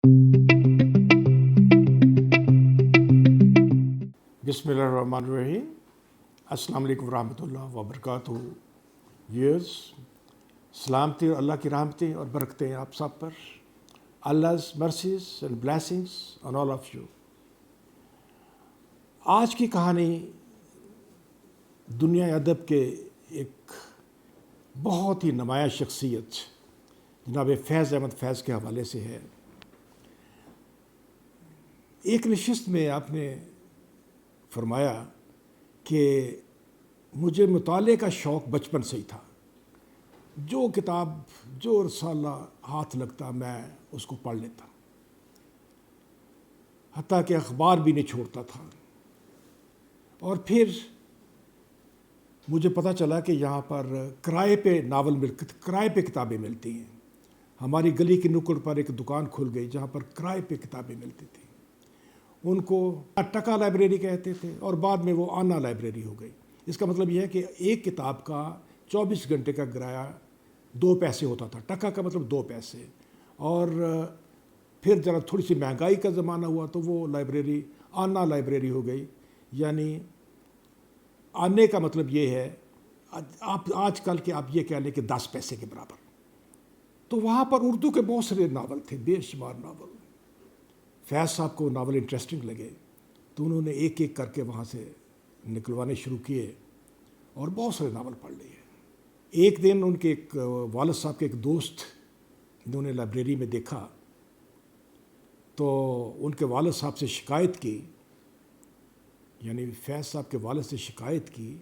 بسم اللہ الرحمن الرحیم. السلام علیکم ورحمۃ اللہ وبرکاتہ. ویئرز، سلامتی اور اللہ کی رحمتیں اور برکتیں آپ سب پر. Allah's mercies and blessings on all of you. آج کی کہانی دنیا ادب کے ایک بہت ہی نمایاں شخصیت جناب فیض احمد فیض کے حوالے سے ہے. ایک نشست میں آپ نے فرمایا کہ مجھے مطالعے کا شوق بچپن سے ہی تھا. جو کتاب، جو رسالہ ہاتھ لگتا میں اس کو پڑھ لیتا، حتیٰ کہ اخبار بھی نہیں چھوڑتا تھا. اور پھر مجھے پتہ چلا کہ یہاں پر کرائے پہ کتابیں ملتی ہیں. ہماری گلی کی نکڑ پر ایک دکان کھل گئی جہاں پر کرائے پہ کتابیں ملتی تھیں. ان کو ٹکا لائبریری کہتے تھے اور بعد میں وہ آنا لائبریری ہو گئی. اس کا مطلب یہ ہے کہ ایک کتاب کا 24 گھنٹے کا کرایہ 2 پیسے ہوتا تھا. ٹکا کا مطلب 2 پیسے. اور پھر ذرا تھوڑی سی مہنگائی کا زمانہ ہوا تو وہ لائبریری آنا لائبریری ہو گئی. یعنی آنے کا مطلب یہ ہے آپ آج کل کے آپ یہ کہہ لیں کہ 10 پیسے کے برابر. تو وہاں پر اردو کے بہت سارے ناول تھے، بے شمار ناول. فیض صاحب کو ناول انٹرسٹنگ لگے تو انہوں نے ایک ایک کر کے وہاں سے نکلوانے شروع کیے اور بہت سارے ناول پڑھ لیے. ایک دن ان کے ایک والد صاحب کے ایک دوست انہوں نے لائبریری میں دیکھا تو ان کے والد صاحب سے شکایت کی، یعنی فیض صاحب کے والد سے شکایت کی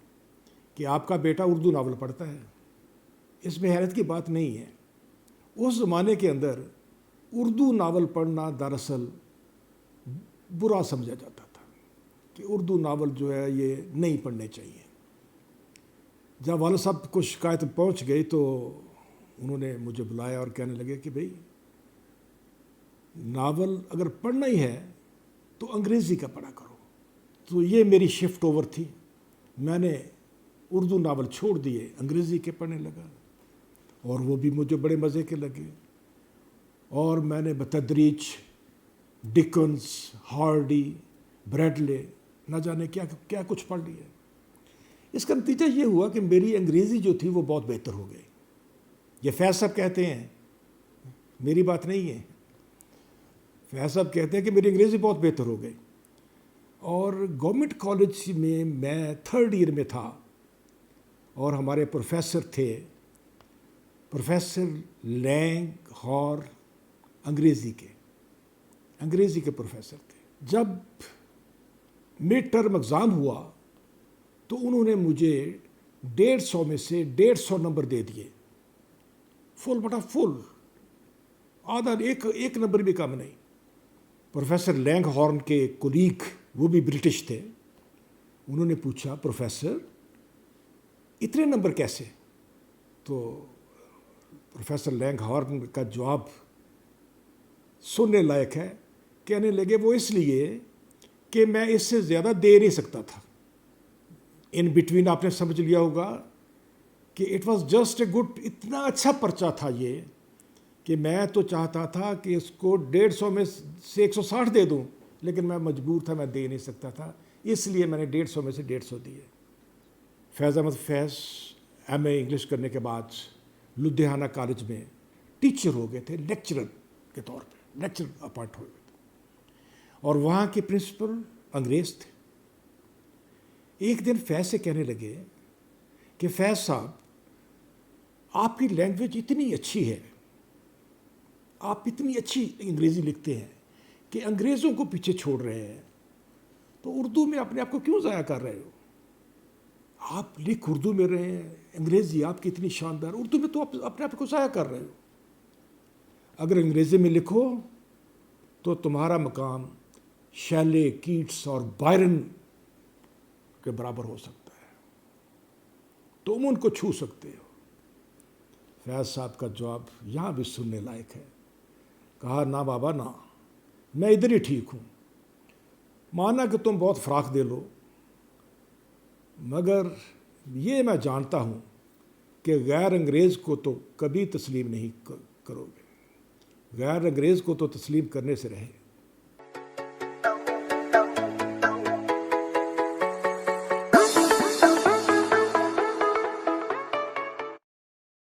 کہ آپ کا بیٹا اردو ناول پڑھتا ہے. اس میں حیرت کی بات نہیں ہے. اس زمانے کے اندر اردو ناول پڑھنا دراصل برا سمجھا جاتا تھا کہ اردو ناول جو ہے یہ نہیں پڑھنے چاہیے. جب والد صاحب کو شکایت پہنچ گئی تو انہوں نے مجھے بلایا اور کہنے لگے کہ بھئی ناول اگر پڑھنا ہی ہے تو انگریزی کا پڑھا کرو. تو یہ میری شفٹ اوور تھی. میں نے اردو ناول چھوڑ دیے، انگریزی کے پڑھنے لگا اور وہ بھی مجھے بڑے مزے کے لگے. اور میں نے بتدریج ڈکنز، ہارڈی، بریڈلے، نہ جانے کیا کیا کچھ پڑھ لیا. اس کا نتیجہ یہ ہوا کہ میری انگریزی جو تھی وہ بہت بہتر ہو گئی. یہ فیض صاحب کہتے ہیں، میری بات نہیں ہے. فیض صاحب کہتے ہیں کہ میری انگریزی بہت بہتر ہو گئی. اور گورنمنٹ کالج میں 3rd ایئر میں تھا اور ہمارے پروفیسر تھے، پروفیسر لینگ ہار، انگریزی کے پروفیسر تھے. جب مڈ ٹرم ایگزام ہوا تو انہوں نے مجھے 150 میں سے 150 نمبر دے دیے. فل بٹا فل، آدھا ایک نمبر بھی کم نہیں. پروفیسر لینگ ہارن کے کولیگ، وہ بھی برٹش تھے، انہوں نے پوچھا پروفیسر اتنے نمبر کیسے؟ تو پروفیسر لینگ ہارن کا جواب سننے لائق ہے. کہنے لگے وہ اس لیے کہ میں اس سے زیادہ دے نہیں سکتا تھا. ان بٹوین آپ نے سمجھ لیا ہوگا کہ it was just a good, اتنا اچھا پرچہ تھا یہ کہ میں تو چاہتا تھا کہ اس کو 150 میں سے 160 دے دوں، لیکن میں مجبور تھا، میں دے نہیں سکتا تھا، اس لیے میں نے 150 میں سے 150 دیے. فیض احمد فیض ایم اے انگلش کرنے کے بعد لدھیانہ کالج میں ٹیچر ہو گئے تھے، لیکچرر کے طور پہ لیکچرر اپوائنٹ ہو گئے تھے اور وہاں کے پرنسپل انگریز تھے. ایک دن فیض سے کہنے لگے کہ فیض صاحب آپ کی لینگویج اتنی اچھی ہے، آپ اتنی اچھی انگریزی لکھتے ہیں کہ انگریزوں کو پیچھے چھوڑ رہے ہیں، تو اردو میں اپنے آپ کو کیوں ضائع کر رہے ہو؟ آپ لکھ اردو میں رہے ہیں، انگریزی آپ کی اتنی شاندار، اردو میں تو آپ اپنے آپ کو ضائع کر رہے ہو. اگر انگریزی میں لکھو تو تمہارا مقام شیلے، کیٹس اور بائرن کے برابر ہو سکتا ہے، تم ان کو چھو سکتے ہو. فیض صاحب کا جواب یہاں بھی سننے لائق ہے. کہا نہ بابا نہ، میں ادھر ہی ٹھیک ہوں. مانا کہ تم بہت فراخ دے لو، مگر یہ میں جانتا ہوں کہ غیر انگریز کو تو کبھی تسلیم نہیں کرو گے. غیر انگریز کو تو تسلیم کرنے سے رہے.